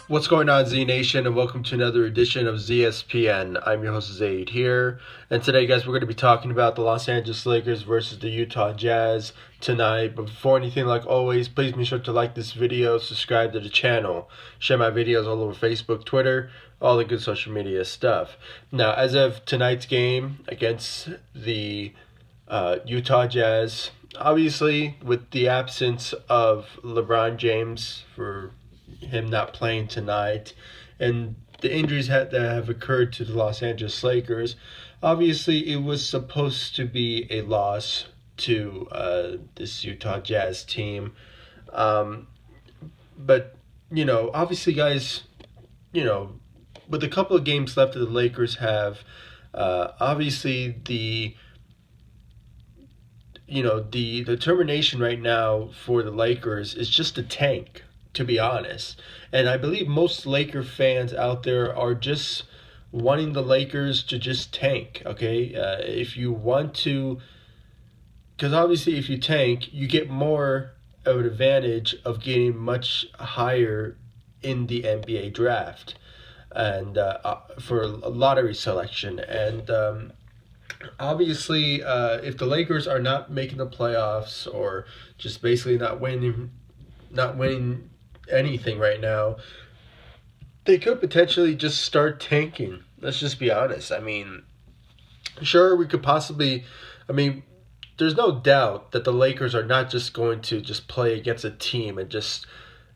What's going on, Z Nation, and welcome to another edition of ZSPN. I'm your host, Zaid here, and today, guys, we're going to be talking about the Los Angeles Lakers versus the Utah Jazz tonight. But before anything, like always, please be sure to like this video, subscribe to the channel, share my videos all over Facebook, Twitter, all the good social media stuff. Now, as of tonight's game against the Utah Jazz, obviously, with the absence of LeBron James for him not playing tonight and the injuries that have occurred to the Los Angeles Lakers, obviously it was supposed to be a loss to this Utah Jazz team. But, obviously, guys, with a couple of games left that the Lakers have, obviously the determination right now for the Lakers is just a tank, to be honest. And I believe most Laker fans out there are just wanting the Lakers to just tank, okay? If you want to, because obviously if you tank, you get more of an advantage of getting much higher in the NBA draft and for a lottery selection. And obviously, if the Lakers are not making the playoffs or just basically not winning anything right now, they could potentially just start tanking. Let's just be honest. I mean, sure, we could possibly. I mean, there's no doubt that the Lakers are not just going to just play against a team and just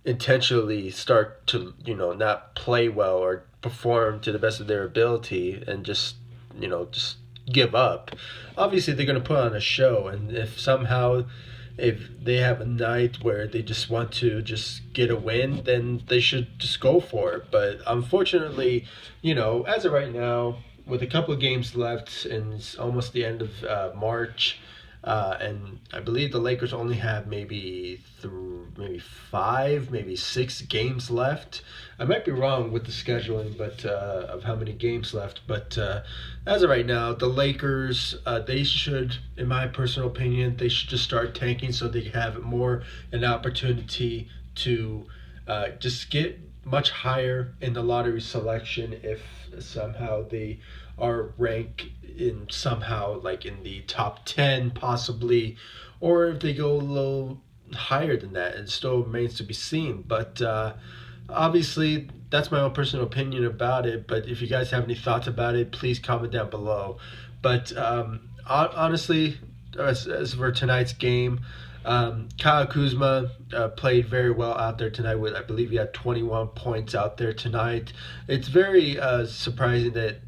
intentionally start to not play well or perform to the best of their ability and just give up. Obviously, they're going to put on a show, and if they have a night where they just want to just get a win, then they should just go for it. But unfortunately, as of right now, with a couple of games left and it's almost the end of March, and I believe the Lakers only have maybe five, maybe 6 games left. I might be wrong with the scheduling, but of how many games left. But as of right now, the Lakers, they should, in my personal opinion, they should just start tanking so they have more an opportunity to just get much higher in the lottery selection if somehow they are ranked in somehow like in the top 10 possibly, or if they go a little higher than that. It still remains to be seen. But obviously, that's my own personal opinion about it. But if you guys have any thoughts about it, please comment down below. But honestly, as for tonight's game, Kyle Kuzma played very well out there tonight. With I believe he had 21 points out there tonight. It's very surprising that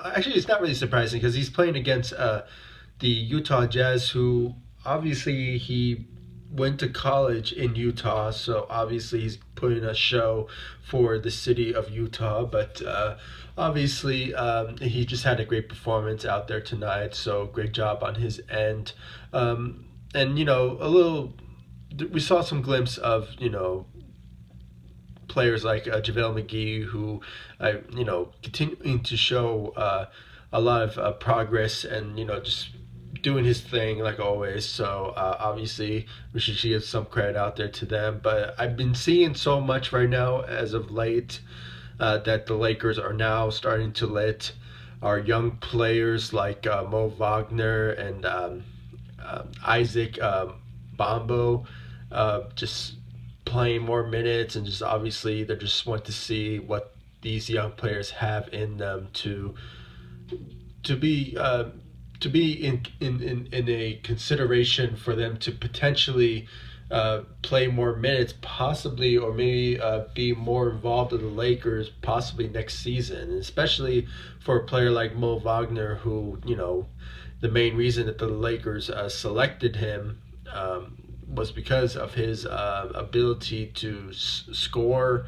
actually it's not really surprising because he's playing against the Utah Jazz, who obviously he went to college in Utah, so obviously he's putting a show for the city of Utah. But obviously he just had a great performance out there tonight, so great job on his end. And we saw some glimpse of players like JaVale McGee, who continuing to show a lot of progress and just doing his thing like always. So obviously we should give some credit out there to them. But I've been seeing so much right now as of late that the Lakers are now starting to let our young players like Mo Wagner and Isaac Bombo just playing more minutes, and just obviously they just want to see what these young players have in them to be in a consideration for them to potentially play more minutes, possibly, or maybe be more involved in the Lakers possibly next season, and especially for a player like Mo Wagner, who the main reason that the Lakers selected him was because of his ability to score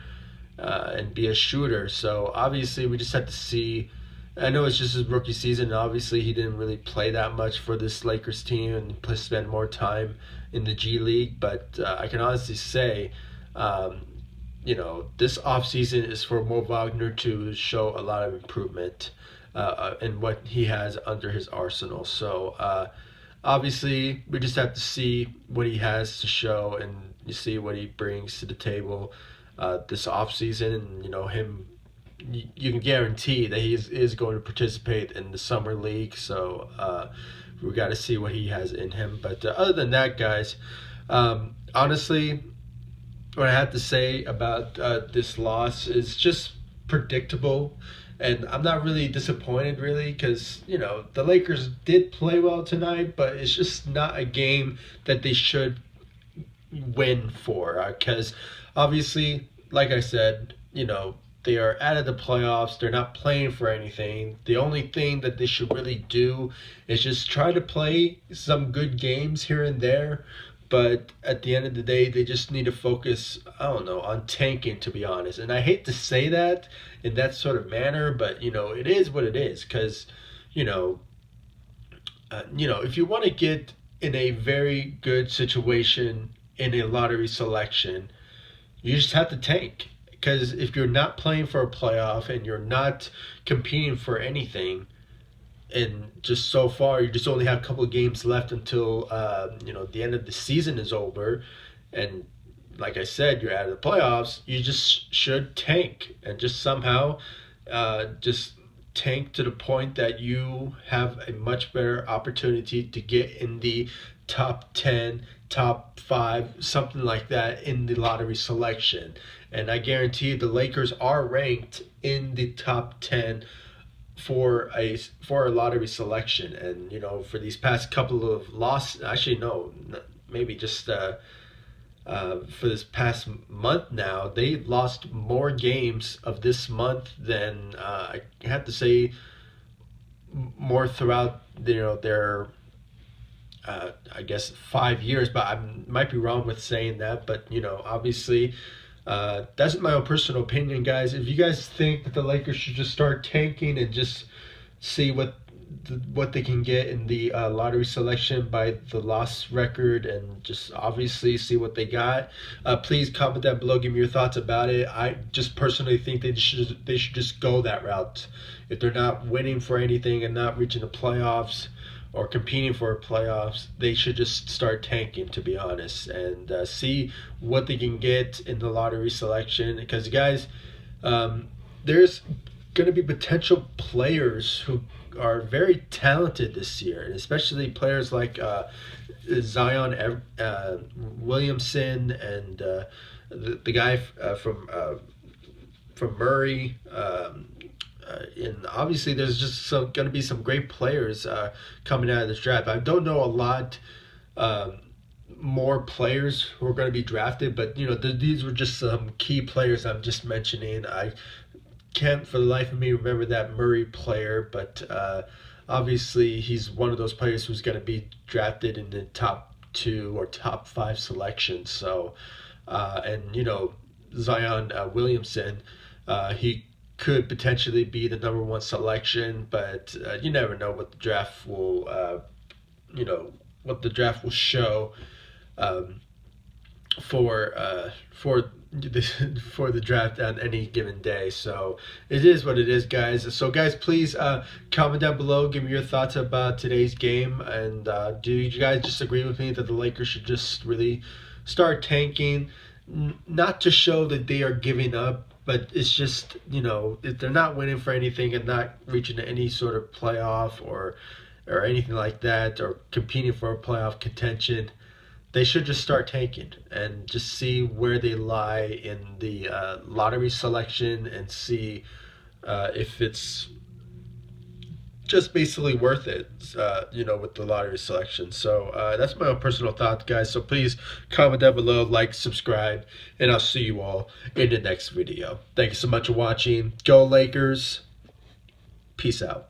and be a shooter. So obviously we just have to see. I know it's just his rookie season, and obviously he didn't really play that much for this Lakers team and spend more time in the G League. But I can honestly say, this offseason is for Mo Wagner to show a lot of improvement in what he has under his arsenal. So obviously, we just have to see what he has to show and you see what he brings to the table this offseason, and you can guarantee that he is going to participate in the summer league. So we got to see what he has in him. But other than that, guys, honestly, what I have to say about this loss is just predictable. And I'm not really disappointed, really, because, the Lakers did play well tonight, but it's just not a game that they should win for. Because, obviously, like I said, they are out of the playoffs. They're not playing for anything. The only thing that they should really do is just try to play some good games here and there. But at the end of the day, they just need to focus, I don't know, on tanking, to be honest. And I hate to say that in that sort of manner, but, it is what it is. Because, if you want to get in a very good situation in a lottery selection, you just have to tank. Because if you're not playing for a playoff and you're not competing for anything, and just so far you just only have a couple of games left until the end of the season is over, and like I said, you're out of the playoffs, you just should tank and just somehow just tank to the point that you have a much better opportunity to get in the top 10, top 5, something like that in the lottery selection. And I guarantee you the Lakers are ranked in the top 10 for a lottery selection. And for these past couple of losses, actually no, maybe just for this past month now, they lost more games of this month than I have to say more throughout their I guess 5 years, but I might be wrong with saying that. But obviously, that's my own personal opinion, guys. If you guys think that the Lakers should just start tanking and just see what they can get in the lottery selection by the loss record, and just obviously see what they got, please comment down below. Give me your thoughts about it. I just personally think they should just go that route. If they're not winning for anything and not reaching the playoffs or competing for playoffs, they should just start tanking, to be honest, and see what they can get in the lottery selection. Because, guys, there's going to be potential players who are very talented this year, and especially players like Zion Williamson and the guy from Murray. And obviously there's just going to be some great players coming out of this draft. I don't know a lot more players who are going to be drafted, but these were just some key players I'm just mentioning. I can't for the life of me remember that Murray player, but obviously he's one of those players who's going to be drafted in the top 2 or top 5 selections. So and Zion Williamson, he could potentially be the number 1 selection, but you never know what the draft will show for the draft on any given day. So it is what it is, guys. So guys, please comment down below, give me your thoughts about today's game, and do you guys just agree with me that the Lakers should just really start tanking, not to show that they are giving up, but it's just, if they're not winning for anything and not reaching any sort of playoff or anything like that, or competing for a playoff contention, they should just start tanking and just see where they lie in the lottery selection, and see if it's just basically worth it, with the lottery selection. So that's my own personal thoughts, guys. So please comment down below, like, subscribe, and I'll see you all in the next video. Thank you so much for watching. Go Lakers. Peace out.